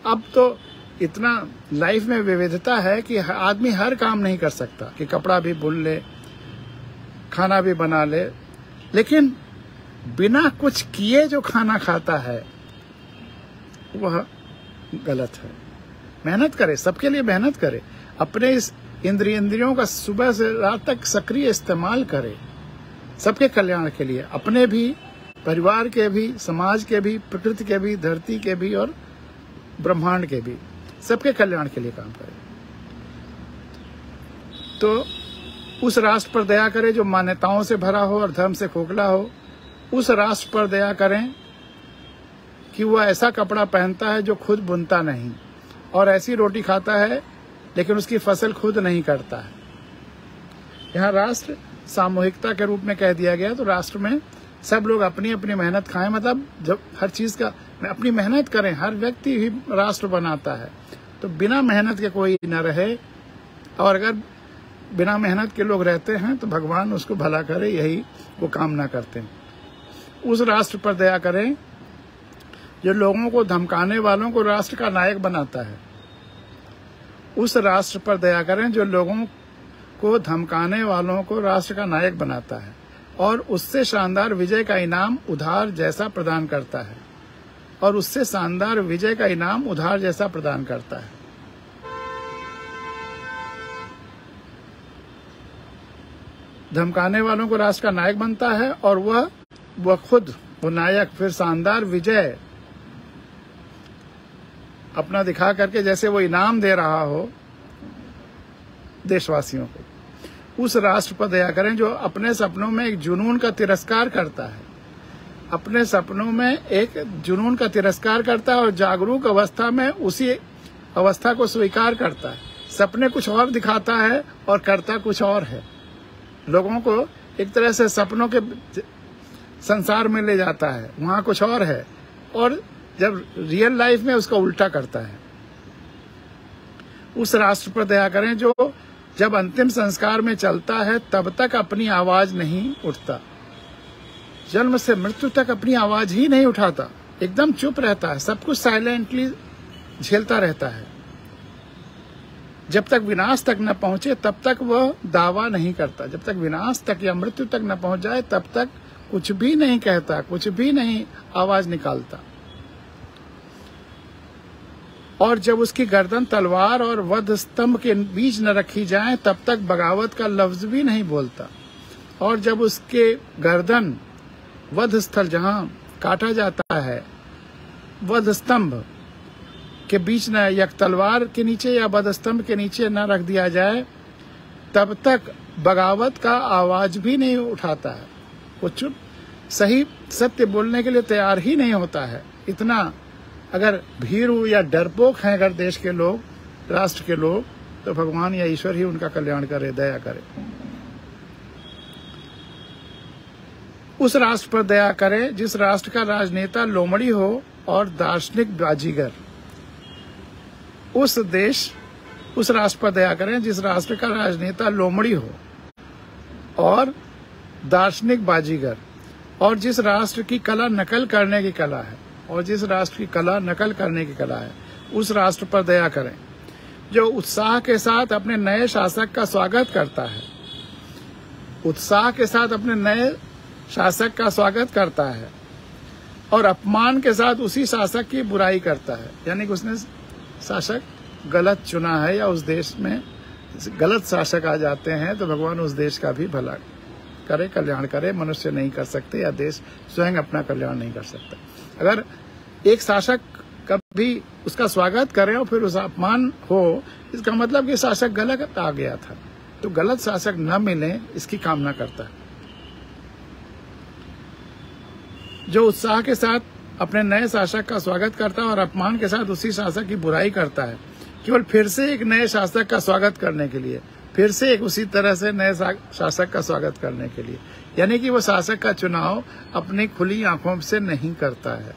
अब तो इतना लाइफ में विविधता है कि आदमी हर काम नहीं कर सकता, कि कपड़ा भी बुन ले, खाना भी बना ले, लेकिन बिना कुछ किए जो खाना खाता है वह गलत है। मेहनत करे, सबके लिए मेहनत करे, अपने इस इंद्रियों का सुबह से रात तक सक्रिय इस्तेमाल करे, सबके कल्याण के लिए, अपने भी, परिवार के भी, समाज के भी, प्रकृति के भी, धरती के भी और ब्रह्मांड के भी, सबके कल्याण के लिए काम करे। तो उस राष्ट्र पर दया करें जो मान्यताओं से भरा हो और धर्म से खोखला हो, उस राष्ट्र पर दया करें कि वह ऐसा कपड़ा पहनता है जो खुद बुनता नहीं, और ऐसी रोटी खाता है लेकिन उसकी फसल खुद नहीं करता है। यहाँ राष्ट्र सामूहिकता के रूप में कह दिया गया, तो राष्ट्र में सब लोग अपनी अपनी मेहनत खाएं, मतलब जब हर चीज का अपनी मेहनत करें, हर व्यक्ति ही राष्ट्र बनाता है, तो बिना मेहनत के कोई न रहे, और अगर बिना मेहनत के लोग रहते हैं तो भगवान उसको भला करे, यही वो कामना करते हैं। उस राष्ट्र पर दया करें जो लोगों को धमकाने वालों को राष्ट्र का नायक बनाता है। उस राष्ट्र पर दया करें जो लोगों को धमकाने वालों को राष्ट्र का नायक बनाता है और उससे शानदार विजय का इनाम उधार जैसा प्रदान करता है, और उससे शानदार विजय का इनाम उधार जैसा प्रदान करता है। धमकाने वालों को राष्ट्र का नायक बनता है और वह खुद वो नायक फिर शानदार विजय अपना दिखा करके जैसे वो इनाम दे रहा हो देशवासियों को। उस राष्ट्र पर दया करें जो अपने सपनों में एक जुनून का तिरस्कार करता है, अपने सपनों में एक जुनून का तिरस्कार करता है और जागरूक अवस्था में उसी अवस्था को स्वीकार करता है। सपने कुछ और दिखाता है और करता कुछ और है। लोगों को एक तरह से सपनों के संसार में ले जाता है, वहां कुछ और है, और जब रियल लाइफ में उसका उल्टा करता है। उस राष्ट्र पर दया करें जो जब अंतिम संस्कार में चलता है तब तक अपनी आवाज नहीं उठता, जन्म से मृत्यु तक अपनी आवाज ही नहीं उठाता, एकदम चुप रहता है, सब कुछ साइलेंटली झेलता रहता है। जब तक विनाश तक न पहुंचे तब तक वह दावा नहीं करता, जब तक विनाश तक या मृत्यु तक न पहुंच जाए तब तक कुछ भी नहीं कहता, कुछ भी नहीं आवाज निकालता। और जब उसकी गर्दन तलवार और वध स्तंभ के बीच न रखी जाए तब तक बगावत का लफ्ज भी नहीं बोलता। और जब उसके गर्दन वध स्थल जहां काटा जाता है वध स्तंभ के बीच न, या तलवार के नीचे या वध स्तंभ के नीचे न रख दिया जाए तब तक बगावत का आवाज भी नहीं उठाता है। वो चुप सही सत्य बोलने के लिए तैयार ही नहीं होता है। इतना अगर भीरू या डरपोक हैं अगर देश के लोग, राष्ट्र के लोग, तो भगवान या ईश्वर ही उनका कल्याण करे, दया करे। उस राष्ट्र पर दया करे जिस राष्ट्र का राजनेता लोमड़ी हो और दार्शनिक बाजीगर। उस राष्ट्र पर दया करें जिस राष्ट्र का राजनेता लोमड़ी हो और दार्शनिक बाजीगर, और जिस राष्ट्र की कला नकल करने की कला है, और जिस राष्ट्र की कला नकल करने की कला है, उस राष्ट्र पर दया करें जो उत्साह के साथ अपने नए शासक का स्वागत करता है, उत्साह के साथ अपने नए शासक का स्वागत करता है और अपमान के साथ उसी शासक की बुराई करता है। यानी कि उसने शासक गलत चुना है या उस देश में गलत शासक आ जाते हैं तो भगवान उस देश का भी भला करे, कल्याण करे। मनुष्य नहीं कर सकते या देश स्वयं अपना कल्याण नहीं कर सकता। अगर एक शासक कभी उसका स्वागत करें और फिर उसका अपमान हो, इसका मतलब कि शासक गलत आ गया था, तो गलत शासक न मिले इसकी कामना करता है। जो उत्साह के साथ अपने नए शासक का स्वागत करता है और अपमान के साथ उसी शासक की बुराई करता है, केवल फिर से एक नए शासक का स्वागत करने के लिए, फिर से एक उसी तरह से नए शासक का स्वागत करने के लिए। यानी कि वो शासक का चुनाव अपनी खुली आंखों से नहीं करता है,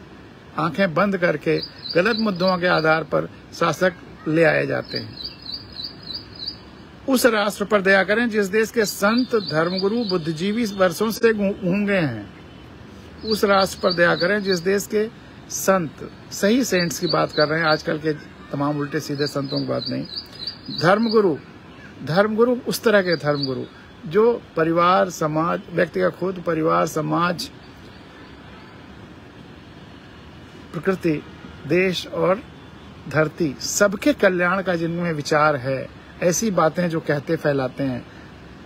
आंखें बंद करके गलत मुद्दों के आधार पर शासक ले आए जाते हैं। उस राष्ट्र पर दया करें जिस देश के संत, धर्मगुरु, बुद्धिजीवी वर्षों से गूंगे हैं। उस राष्ट्र पर दया करें जिस देश के संत, सही सेंट्स की बात कर रहे हैं, आजकल के तमाम उल्टे सीधे संतों की बात नहीं। धर्मगुरु उस तरह के धर्मगुरु जो परिवार, समाज, व्यक्ति का खुद, परिवार, समाज, प्रकृति, देश और धरती, सबके कल्याण का जिनमें विचार है, ऐसी बातें जो कहते फैलाते हैं,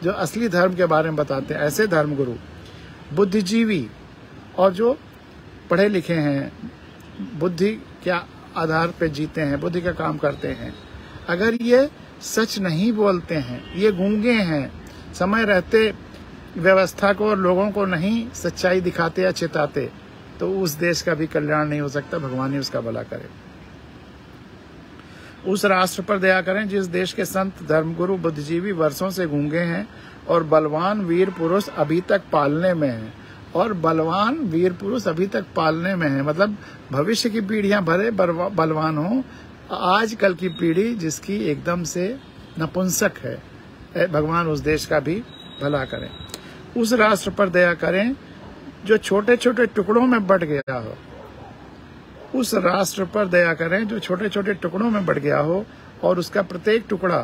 जो असली धर्म के बारे में बताते हैं, ऐसे धर्मगुरु। बुद्धिजीवी और जो पढ़े लिखे हैं, बुद्धि के आधार पे जीते हैं, बुद्धि का काम करते हैं, अगर ये सच नहीं बोलते हैं, ये गूंगे हैं, समय रहते व्यवस्था को और लोगों को नहीं सच्चाई दिखाते या चेताते, तो उस देश का भी कल्याण नहीं हो सकता। भगवान ही उसका भला करे। उस राष्ट्र पर दया करें जिस देश के संत, धर्मगुरु, बुद्धिजीवी वर्षों से गूंगे हैं और बलवान वीर पुरुष अभी तक पालने में हैं। और बलवान वीर पुरुष अभी तक पालने में है, मतलब भविष्य की पीढ़ियां भले बलवान हो, आजकल की पीढ़ी जिसकी एकदम से नपुंसक है, भगवान उस देश का भी भला करें। उस राष्ट्र पर दया करें जो छोटे छोटे टुकड़ों में बट गया हो। उस राष्ट्र पर दया करें जो छोटे छोटे टुकड़ों में बट गया हो और उसका प्रत्येक टुकड़ा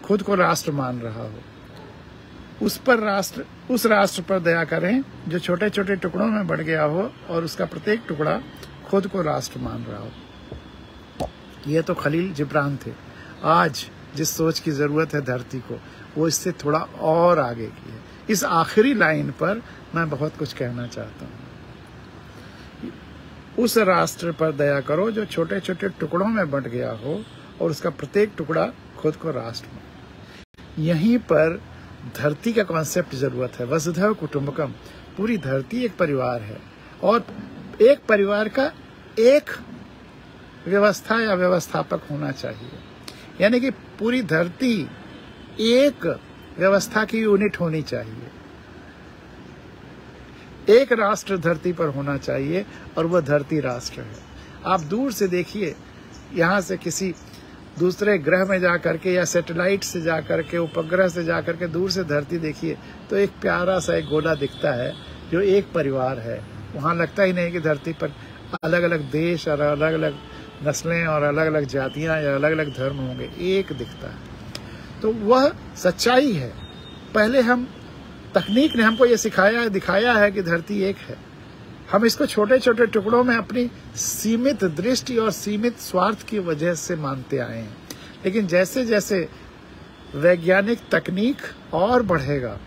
खुद को राष्ट्र मान रहा हो। उस राष्ट्र पर दया करें जो छोटे छोटे टुकड़ों में बढ़ गया हो और उसका प्रत्येक टुकड़ा खुद को राष्ट्र मान रहा हो। ये तो खलील जिब्रान थे। आज जिस सोच की जरूरत है धरती को, वो इससे थोड़ा और आगे की है। इस आखिरी लाइन पर मैं बहुत कुछ कहना चाहता हूँ। उस राष्ट्र पर दया करो जो छोटे छोटे टुकड़ों में बंट गया हो और उसका प्रत्येक टुकड़ा खुद को राष्ट्र माने। यहीं पर धरती का कॉन्सेप्ट जरूरत है। वसुधैव कुटुंबकम, पूरी धरती एक परिवार है और एक परिवार का एक व्यवस्था या व्यवस्थापक होना चाहिए, यानी कि पूरी धरती एक व्यवस्था की यूनिट होनी चाहिए। एक राष्ट्र धरती पर होना चाहिए और वह धरती राष्ट्र है। आप दूर से देखिए, यहाँ से किसी दूसरे ग्रह में जाकर के या सैटेलाइट से जाकर के, उपग्रह से जाकर के दूर से धरती देखिए तो एक प्यारा सा एक गोला दिखता है जो एक परिवार है। वहाँ लगता ही नहीं कि धरती पर अलग अलग देश और अलग अलग नस्लें और अलग अलग जातियाँ या अलग अलग धर्म होंगे, एक दिखता है। तो वह सच्चाई है। पहले हम तकनीक ने हमको ये सिखाया दिखाया है कि धरती एक है। हम इसको छोटे छोटे टुकड़ों में अपनी सीमित दृष्टि और सीमित स्वार्थ की वजह से मानते आए हैं। लेकिन जैसे जैसे वैज्ञानिक तकनीक और बढ़ेगा,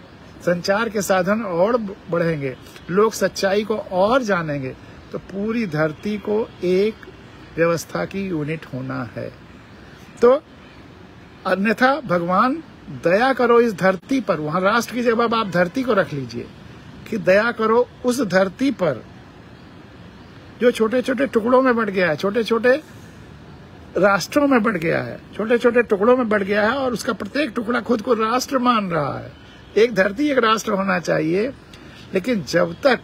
संचार के साधन और बढ़ेंगे, लोग सच्चाई को और जानेंगे, तो पूरी धरती को एक व्यवस्था की यूनिट होना है। तो अन्यथा भगवान दया करो इस धरती पर, वहां राष्ट्र की जगह आप धरती को रख लीजिए कि दया करो उस धरती पर जो छोटे छोटे टुकड़ों में बंट गया है, छोटे छोटे राष्ट्रों में बंट गया है, छोटे छोटे टुकड़ों में बंट गया है और उसका प्रत्येक टुकड़ा खुद को राष्ट्र मान रहा है। एक धरती एक राष्ट्र होना चाहिए, लेकिन जब तक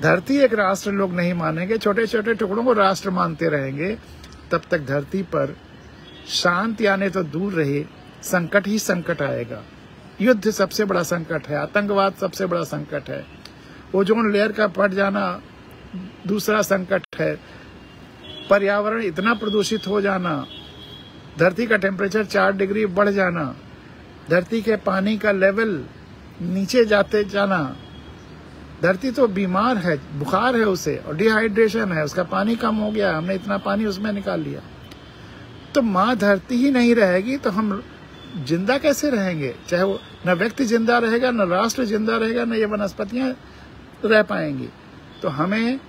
धरती एक राष्ट्र लोग नहीं मानेंगे, छोटे छोटे टुकड़ों को राष्ट्र मानते रहेंगे, तब तक धरती पर शांति आने तो दूर रहे, संकट ही संकट आएगा। युद्ध सबसे बड़ा संकट है, आतंकवाद सबसे बड़ा संकट है, ओजोन लेयर का फट जाना दूसरा संकट है, पर्यावरण इतना प्रदूषित हो जाना, धरती का टेम्परेचर 4 डिग्री बढ़ जाना, धरती के पानी का लेवल नीचे जाते जाना। धरती तो बीमार है, बुखार है उसे, और डिहाइड्रेशन है, उसका पानी कम हो गया, हमने इतना पानी उसमें निकाल लिया। तो माँ धरती ही नहीं रहेगी तो हम जिंदा कैसे रहेंगे? चाहे वो न व्यक्ति जिंदा रहेगा, न राष्ट्र जिंदा रहेगा, न ये वनस्पतियां रह पाएंगी। तो हमें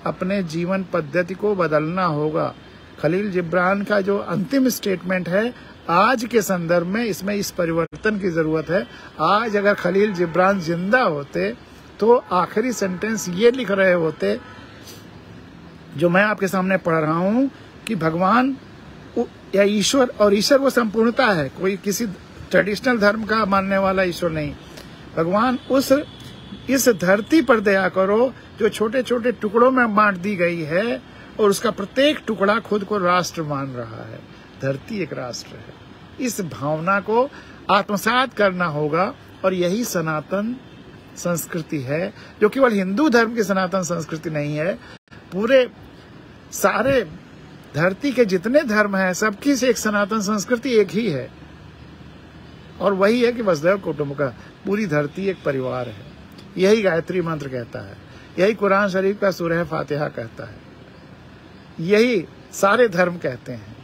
अपने जीवन पद्धति को बदलना होगा। खलील जिब्रान का जो अंतिम स्टेटमेंट है आज के संदर्भ में, इसमें इस परिवर्तन की जरूरत है। आज अगर खलील जिब्रान जिंदा होते तो आखिरी सेंटेंस ये लिख रहे होते जो मैं आपके सामने पढ़ रहा हूं कि भगवान या ईश्वर, और ईश्वर वो संपूर्णता है, कोई किसी ट्रेडिशनल धर्म का मानने वाला ईश्वर नहीं। भगवान इस धरती पर दया करो जो छोटे छोटे टुकड़ों में बांट दी गई है और उसका प्रत्येक टुकड़ा खुद को राष्ट्र मान रहा है। धरती एक राष्ट्र है। इस भावना को आत्मसात करना होगा और यही सनातन संस्कृति है, जो केवल हिंदू धर्म की सनातन संस्कृति नहीं है। पूरे सारे धरती के जितने धर्म हैं सबकी से एक सनातन संस्कृति एक ही है, और वही है कि वसुधैव कुटुंबकम, पूरी धरती एक परिवार है। यही गायत्री मंत्र कहता है, यही कुरान शरीफ का सूरह फातिहा कहता है, यही सारे धर्म कहते हैं।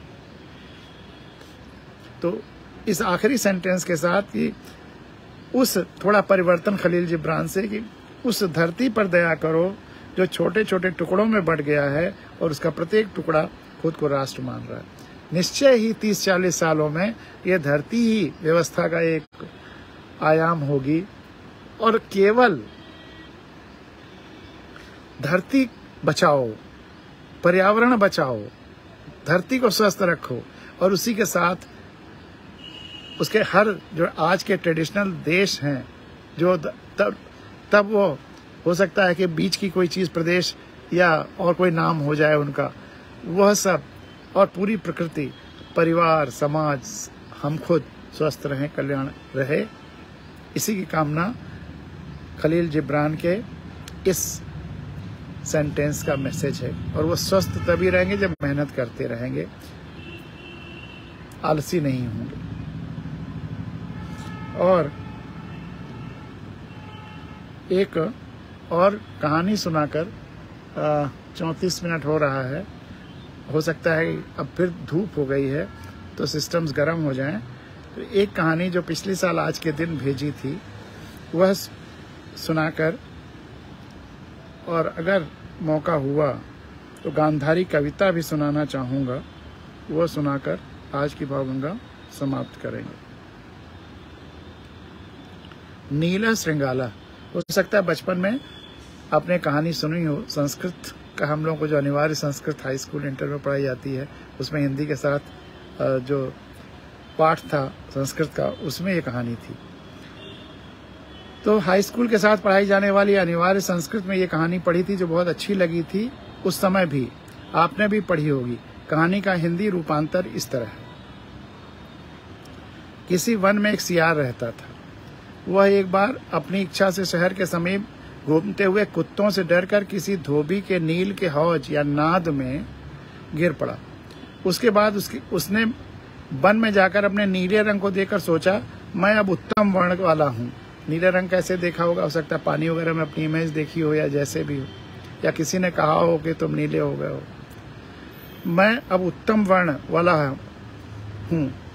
तो इस आखिरी सेंटेंस के साथ कि उस थोड़ा परिवर्तन खलील जिब्रान से कि उस धरती पर दया करो जो छोटे छोटे टुकड़ों में बंट गया है और उसका प्रत्येक टुकड़ा खुद को राष्ट्र मान रहा है। निश्चय ही 30-40 सालों में यह धरती ही व्यवस्था का एक आयाम होगी, और केवल धरती बचाओ, पर्यावरण बचाओ, धरती को स्वस्थ रखो, और उसी के साथ उसके हर जो आज के ट्रेडिशनल देश हैं जो तब वो हो सकता है कि बीच की कोई चीज प्रदेश या और कोई नाम हो जाए उनका, वह सब, और पूरी प्रकृति, परिवार, समाज, हम खुद स्वस्थ रहें, कल्याण रहे, इसी की कामना खलील जिब्रान के इस सेंटेंस का मैसेज है। और वो स्वस्थ तभी रहेंगे जब मेहनत करते रहेंगे, आलसी नहीं होंगे। और एक और कहानी सुनाकर 34 मिनट हो रहा है, हो सकता है अब फिर धूप हो गई है तो सिस्टम्स गर्म हो जाएं, तो एक कहानी जो पिछले साल आज के दिन भेजी थी वह सुनाकर, और अगर मौका हुआ तो गांधारी कविता भी सुनाना चाहूँगा, वह सुनाकर आज की भावगंगा समाप्त करेंगे। नीला श्रृंगाला। हो सकता है बचपन में आपने कहानी सुनी हो। संस्कृत का हम लोगों को जो अनिवार्य संस्कृत हाई स्कूल इंटर में पढ़ाई जाती है, उसमें हिंदी के साथ जो पाठ था संस्कृत का, उसमें ये कहानी थी। तो हाई स्कूल के साथ पढ़ाई जाने वाली अनिवार्य संस्कृत में ये कहानी पढ़ी थी, जो बहुत अच्छी लगी थी उस समय भी। आपने भी पढ़ी होगी। कहानी का हिंदी रूपांतर इस तरह है। किसी वन में एक सियार रहता था। वह एक बार अपनी इच्छा से शहर के समीप घूमते हुए कुत्तों से डरकर किसी धोबी के नील के हौज या नाद में गिर पड़ा। उसके बाद उसने वन में जाकर अपने नीले रंग को देखकर सोचा, मैं अब उत्तम वर्ण वाला हूँ। नीले रंग कैसे देखा होगा? हो सकता है पानी वगैरह में अपनी इमेज देखी हो, या जैसे भी हो, या किसी ने कहा हो कि तुम नीले हो गए हो। मैं अब उत्तम वर्ण वाला हूँ,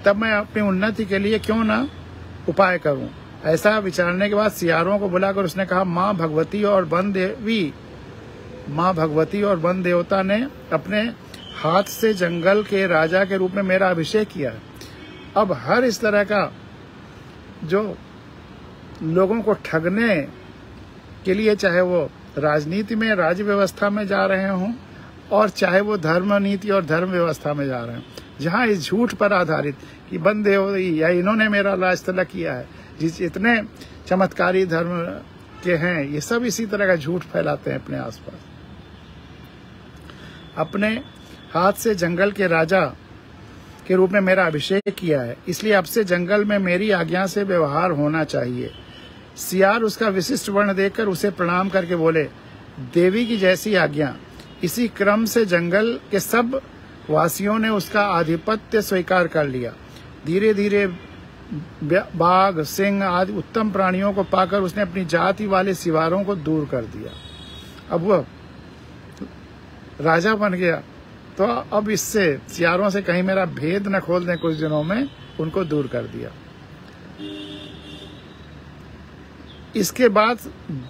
तब मैं अपनी उन्नति के लिए क्यों ना उपाय करूं। ऐसा विचारने के बाद सियारों को बुलाकर उसने कहा, माँ भगवती और वन देवता ने अपने हाथ से जंगल के राजा के रूप में मेरा अभिषेक किया। अब हर इस तरह का जो लोगों को ठगने के लिए, चाहे वो राजनीति में, राज्य व्यवस्था में जा रहे हों, और चाहे वो धर्म नीति और धर्म व्यवस्था में जा रहे हैं, जहाँ इस झूठ पर आधारित कि बंदे हो या इन्होंने मेरा लाज तलक किया है, जितने चमत्कारी धर्म के हैं, ये सब इसी तरह का झूठ फैलाते हैं अपने आसपास। अपने हाथ से जंगल के राजा के रूप में मेरा अभिषेक किया है, इसलिए अब से जंगल में मेरी आज्ञा से व्यवहार होना चाहिए। सियार उसका विशिष्ट वर्ण देखकर उसे प्रणाम करके बोले, देवी की जैसी आज्ञा। इसी क्रम से जंगल के सब वासियों ने उसका आधिपत्य स्वीकार कर लिया। धीरे धीरे बाघ, सिंह आदि उत्तम प्राणियों को पाकर उसने अपनी जाति वाले सिवारों को दूर कर दिया। अब वह राजा बन गया, तो अब इससे सियारों से कहीं मेरा भेद न खोल दें, कुछ दिनों में उनको दूर कर दिया। इसके बाद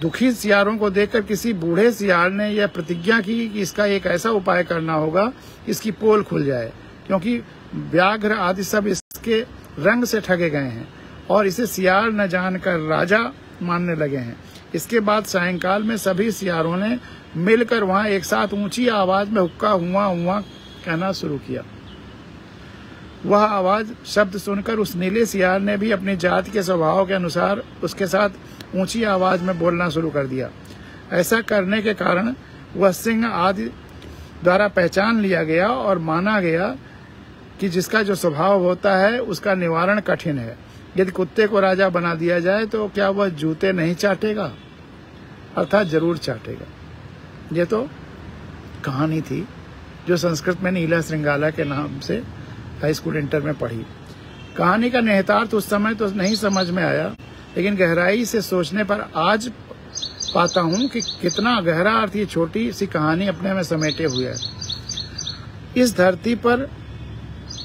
दुखी सियारों को देखकर किसी बूढ़े सियार ने यह प्रतिज्ञा की कि इसका एक ऐसा उपाय करना होगा इसकी पोल खुल जाए, क्योंकि व्याघ्र आदि सब इसके रंग से ठगे गए हैं और इसे सियार न जानकर राजा मानने लगे हैं। इसके बाद सायंकाल में सभी सियारों ने मिलकर वहां एक साथ ऊंची आवाज में हुक्का हुआ हुआ कहना शुरू किया। वह आवाज शब्द सुनकर उस नीले सियार ने भी अपनी जाति के स्वभाव के अनुसार उसके साथ ऊंची आवाज में बोलना शुरू कर दिया। ऐसा करने के कारण वह सिंह आदि द्वारा पहचान लिया गया और माना गया कि जिसका जो स्वभाव होता है उसका निवारण कठिन है। यदि कुत्ते को राजा बना दिया जाए तो क्या वह जूते नहीं चाटेगा? अर्थात जरूर चाटेगा। ये तो कहानी थी जो संस्कृत में नीला श्रृंगाला के नाम से हाई स्कूल इंटर में पढ़ी। कहानी का निहितार्थ उस समय तो नहीं समझ में आया, लेकिन गहराई से सोचने पर आज पाता हूँ कि कितना गहरा अर्थ ये छोटी सी कहानी अपने में समेटे हुए है। इस धरती पर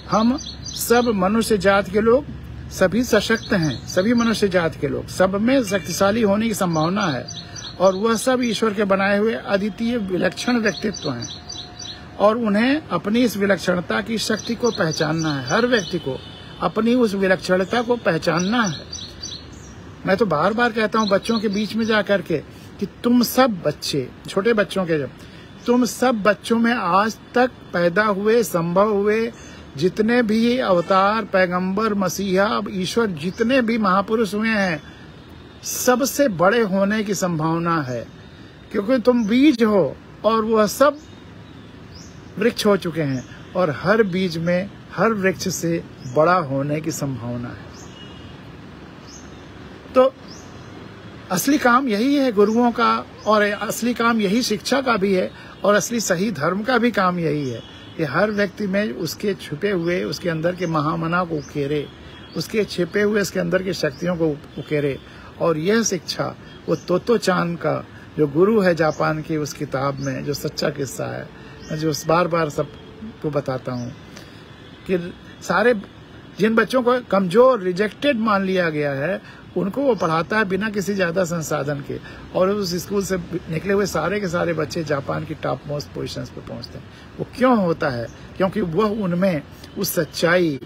हम सब मनुष्य जात के लोग सभी सशक्त हैं। सभी मनुष्य जात के लोग, सब में शक्तिशाली होने की संभावना है और वह सब ईश्वर के बनाए हुए अद्वितीय विलक्षण व्यक्तित्व हैं और उन्हें अपनी इस विलक्षणता की शक्ति को पहचानना है। हर व्यक्ति को अपनी उस विलक्षणता को पहचानना है। मैं तो बार बार कहता हूँ बच्चों के बीच में जाकर के कि तुम सब बच्चे, छोटे बच्चों के, जब तुम सब बच्चों में आज तक पैदा हुए, संभव हुए जितने भी अवतार, पैगंबर, मसीहा, ईश्वर, जितने भी महापुरुष हुए हैं, सबसे बड़े होने की संभावना है, क्योंकि तुम बीज हो और वह सब वृक्ष हो चुके हैं और हर बीज में, हर वृक्ष से बड़ा होने की संभावना है। तो असली काम यही है गुरुओं का, और असली काम यही शिक्षा का भी है, और असली सही धर्म का भी काम यही है कि हर व्यक्ति में उसके छुपे हुए, उसके अंदर के महामना को उकेरे, उसके छिपे हुए उसके अंदर की शक्तियों को उकेरे। और यह शिक्षा वो तोतो चान का जो गुरु है जापान की, उस किताब में जो सच्चा किस्सा है, मैं जो बार बार सबको बताता हूँ कि सारे जिन बच्चों को कमजोर रिजेक्टेड मान लिया गया है उनको वो पढ़ाता है बिना किसी ज्यादा संसाधन के, और उस स्कूल से निकले हुए सारे के सारे बच्चे जापान की टॉप मोस्ट पोजिशंस पे पहुंचते हैं। वो क्यों होता है? क्योंकि वह उनमें उस सच्चाई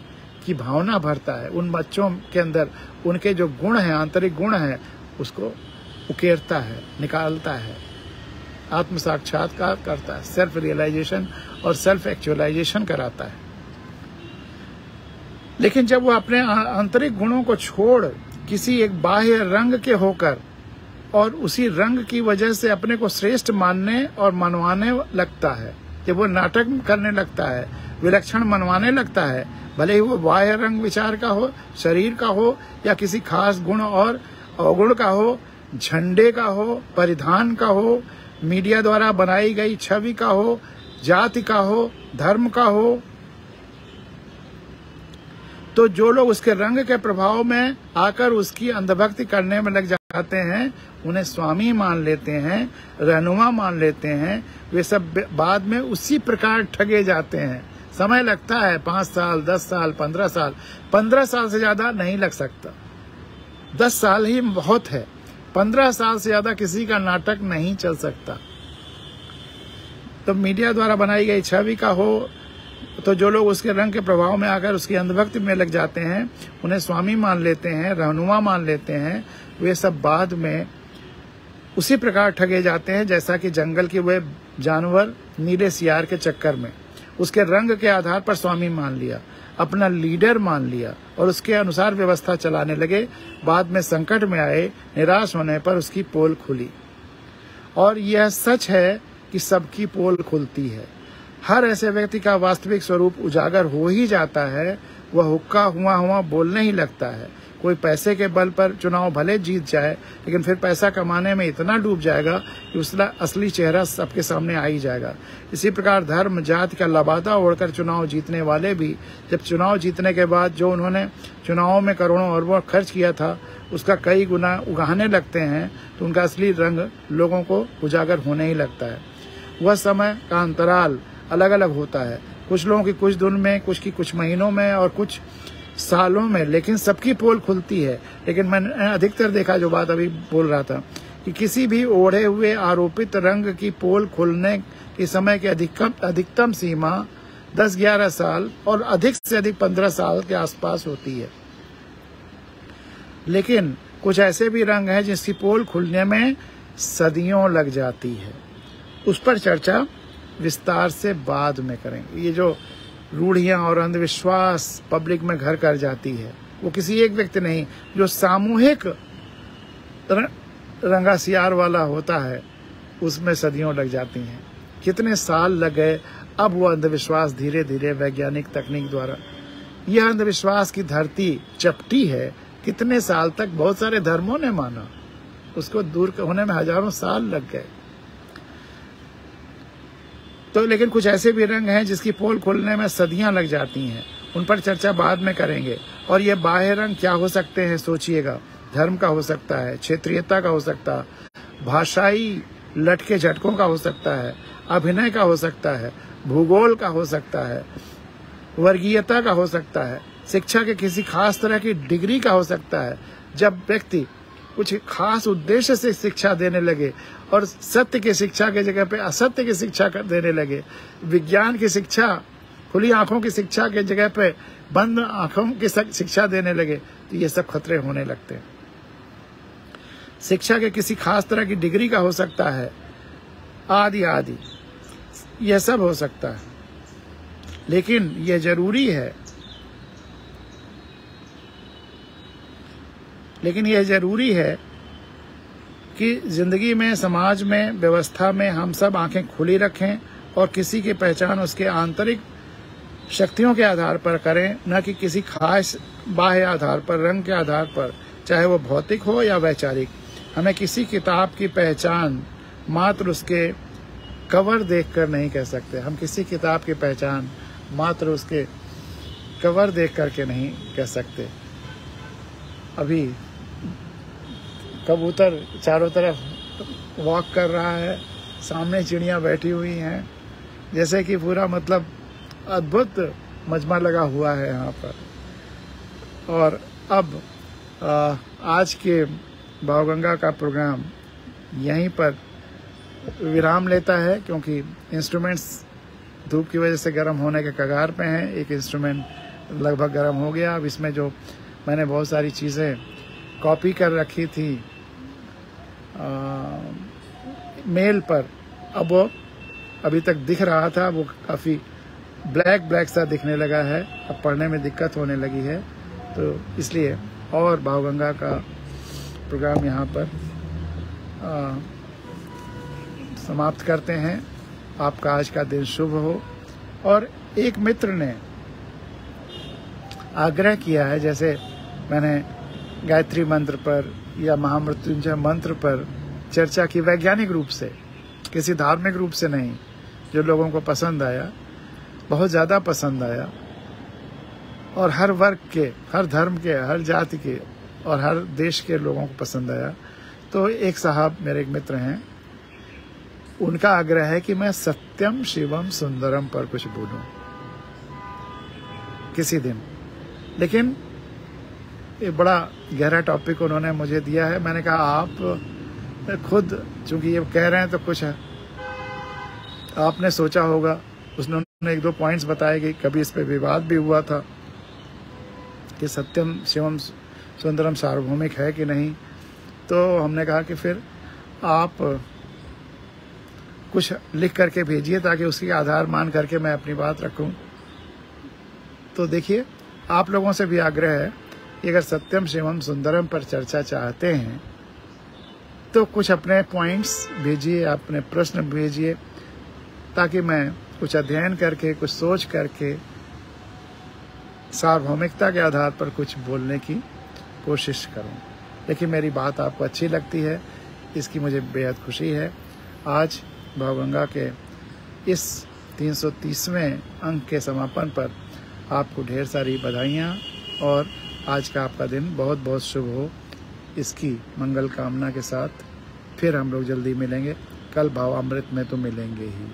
की भावना भरता है, उन बच्चों के अंदर उनके जो गुण हैं, आंतरिक गुण हैं, उसको उकेरता है, निकालता है, आत्म साक्षात्कार करता है, सेल्फ रियलाइजेशन और सेल्फ एक्चुअलाइजेशन कराता है। लेकिन जब वो अपने आंतरिक गुणों को छोड़ किसी एक बाह्य रंग के होकर और उसी रंग की वजह से अपने को श्रेष्ठ मानने और मनवाने लगता है, जब वो नाटक करने लगता है, विलक्षण मनवाने लगता है, भले ही वो बाह्य रंग विचार का हो, शरीर का हो, या किसी खास गुण और अवगुण का हो, झंडे का हो, परिधान का हो, मीडिया द्वारा बनाई गई छवि का हो, जाति का हो, धर्म का हो, तो जो लोग उसके रंग के प्रभाव में आकर उसकी अंधभक्ति करने में लग जाते हैं, उन्हें स्वामी मान लेते हैं, रहनुमा मान लेते हैं, वे सब बाद में उसी प्रकार ठगे जाते हैं। समय लगता है 5 साल, 10 साल, 15 साल। 15 साल से ज्यादा नहीं लग सकता, 10 साल ही बहुत है। 15 साल से ज्यादा किसी का नाटक नहीं चल सकता। तो मीडिया द्वारा बनाई गई छवि का हो, तो जो लोग उसके रंग के प्रभाव में आकर उसकी अंधभक्ति में लग जाते हैं, उन्हें स्वामी मान लेते हैं, रहनुमा मान लेते हैं, वे सब बाद में उसी प्रकार ठगे जाते हैं जैसा कि जंगल के वे जानवर नीले सियार के चक्कर में उसके रंग के आधार पर स्वामी मान लिया, अपना लीडर मान लिया और उसके अनुसार व्यवस्था चलाने लगे। बाद में संकट में आए, निराश होने पर उसकी पोल खुली। और यह सच है कि सबकी पोल खुलती है। हर ऐसे व्यक्ति का वास्तविक स्वरूप उजागर हो ही जाता है। वह हुक्का हुआ बोलने ही लगता है। कोई पैसे के बल पर चुनाव भले जीत जाए, लेकिन फिर पैसा कमाने में इतना डूब जाएगा कि उसका असली चेहरा सबके सामने आ ही जाएगा। इसी प्रकार धर्म जाति का लबादा ओढ़कर चुनाव जीतने वाले भी जब चुनाव जीतने के बाद जो उन्होंने चुनावों में करोड़ों अरबों खर्च किया था उसका कई गुना उगाहने लगते हैं, तो उनका असली रंग लोगों को उजागर होने ही लगता है। वह समय का अंतराल अलग अलग होता है, कुछ लोगों की कुछ दिन में, कुछ की कुछ महीनों में और कुछ सालों में, लेकिन सबकी पोल खुलती है। लेकिन मैंने अधिकतर देखा, जो बात अभी बोल रहा था, कि किसी भी ओढ़े हुए आरोपित रंग की पोल खुलने के समय की अधिकतम सीमा 10-11 साल और अधिक से अधिक 15 साल के आसपास होती है। लेकिन कुछ ऐसे भी रंग हैं जिसकी पोल खुलने में सदियों लग जाती है। उस पर चर्चा विस्तार से बाद में करेंगे। ये जो रूढ़ियां और अंधविश्वास पब्लिक में घर कर जाती है, वो किसी एक व्यक्ति नहीं, जो सामूहिक रंगासियार वाला होता है, उसमें सदियों लग जाती हैं। कितने साल लग गए, अब वो अंधविश्वास धीरे धीरे वैज्ञानिक तकनीक द्वारा, यह अंधविश्वास की धरती चपटी है। कितने साल तक बहुत सारे धर्मों ने माना, उसको दूर होने में हजारों साल लग गए। तो लेकिन कुछ ऐसे भी रंग हैं जिसकी पोल खोलने में सदियां लग जाती हैं, उन पर चर्चा बाद में करेंगे। और ये बाह्य रंग क्या हो सकते हैं, सोचिएगा। धर्म का हो सकता है, क्षेत्रीयता का हो सकता है, भाषाई लटके झटकों का हो सकता है, अभिनय का हो सकता है, भूगोल का हो सकता है, वर्गीयता का हो सकता है, शिक्षा के किसी खास तरह की डिग्री का हो सकता है। जब व्यक्ति कुछ खास उद्देश्य से शिक्षा देने लगे और सत्य की शिक्षा की जगह पे असत्य की शिक्षा देने लगे, विज्ञान की शिक्षा, खुली आंखों की शिक्षा के जगह पे बंद आंखों की शिक्षा देने लगे, तो ये सब खतरे होने लगते हैं। शिक्षा के किसी खास तरह की डिग्री का हो सकता है, आदि आदि, यह सब हो सकता है। लेकिन यह जरूरी है, कि जिंदगी में, समाज में, व्यवस्था में हम सब आंखें खुली रखें और किसी की पहचान उसके आंतरिक शक्तियों के आधार पर करें, न कि किसी खास बाह्य आधार पर, रंग के आधार पर, चाहे वो भौतिक हो या वैचारिक। हमें किसी किताब की पहचान मात्र उसके कवर देखकर नहीं कह सकते। हम किसी किताब की पहचान मात्र उसके कवर देख करके नहीं कह सकते। अभी कबूतर चारों तरफ वॉक कर रहा है, सामने चिड़ियां बैठी हुई हैं, जैसे कि पूरा मतलब अद्भुत मजमा लगा हुआ है यहाँ पर। और अब आज के भावगंगा का प्रोग्राम यहीं पर विराम लेता है, क्योंकि इंस्ट्रूमेंट्स धूप की वजह से गर्म होने के कगार पे हैं। एक इंस्ट्रूमेंट लगभग गर्म हो गया। अब इसमें जो मैंने बहुत सारी चीज़ें कॉपी कर रखी थी मेल पर, अब वो अभी तक दिख रहा था, वो काफ़ी ब्लैक सा दिखने लगा है। अब पढ़ने में दिक्कत होने लगी है, तो इसलिए और भावगंगा का प्रोग्राम यहाँ पर समाप्त करते हैं। आपका आज का दिन शुभ हो। और एक मित्र ने आग्रह किया है, जैसे मैंने गायत्री मंत्र पर या महामृत्युंजय मंत्र पर चर्चा की वैज्ञानिक रूप से, किसी धार्मिक रूप से नहीं, जो लोगों को पसंद आया, बहुत ज़्यादा पसंद आया, और हर वर्ग के, हर धर्म के, हर जाति के और हर देश के लोगों को पसंद आया। तो एक साहब मेरे एक मित्र हैं, उनका आग्रह है कि मैं सत्यम शिवम सुंदरम पर कुछ बोलूं किसी दिन। लेकिन ये बड़ा गहरा टॉपिक उन्होंने मुझे दिया है। मैंने कहा आप खुद चूंकि ये कह रहे हैं तो कुछ है, आपने सोचा होगा। उसने एक दो पॉइंट्स बताए कि कभी इस पे विवाद भी हुआ था कि सत्यम शिवम सुंदरम सार्वभौमिक है कि नहीं। तो हमने कहा कि फिर आप कुछ लिख करके भेजिए ताकि उसकी आधार मान करके मैं अपनी बात रखूं। तो देखिए, आप लोगों से भी आग्रह है कि अगर सत्यम शिवम सुंदरम पर चर्चा चाहते हैं तो कुछ अपने पॉइंट्स भेजिए, अपने प्रश्न भेजिए, ताकि मैं कुछ अध्ययन करके, कुछ सोच करके सार्वभौमिकता के आधार पर कुछ बोलने की कोशिश करूं। लेकिन मेरी बात आपको अच्छी लगती है, इसकी मुझे बेहद खुशी है। आज भावगंगा के इस 330वें अंक के समापन पर आपको ढेर सारी बधाइयाँ, और आज का आपका दिन बहुत बहुत शुभ हो, इसकी मंगल कामना के साथ फिर हम लोग जल्दी मिलेंगे। कल भावामृत में तो मिलेंगे ही।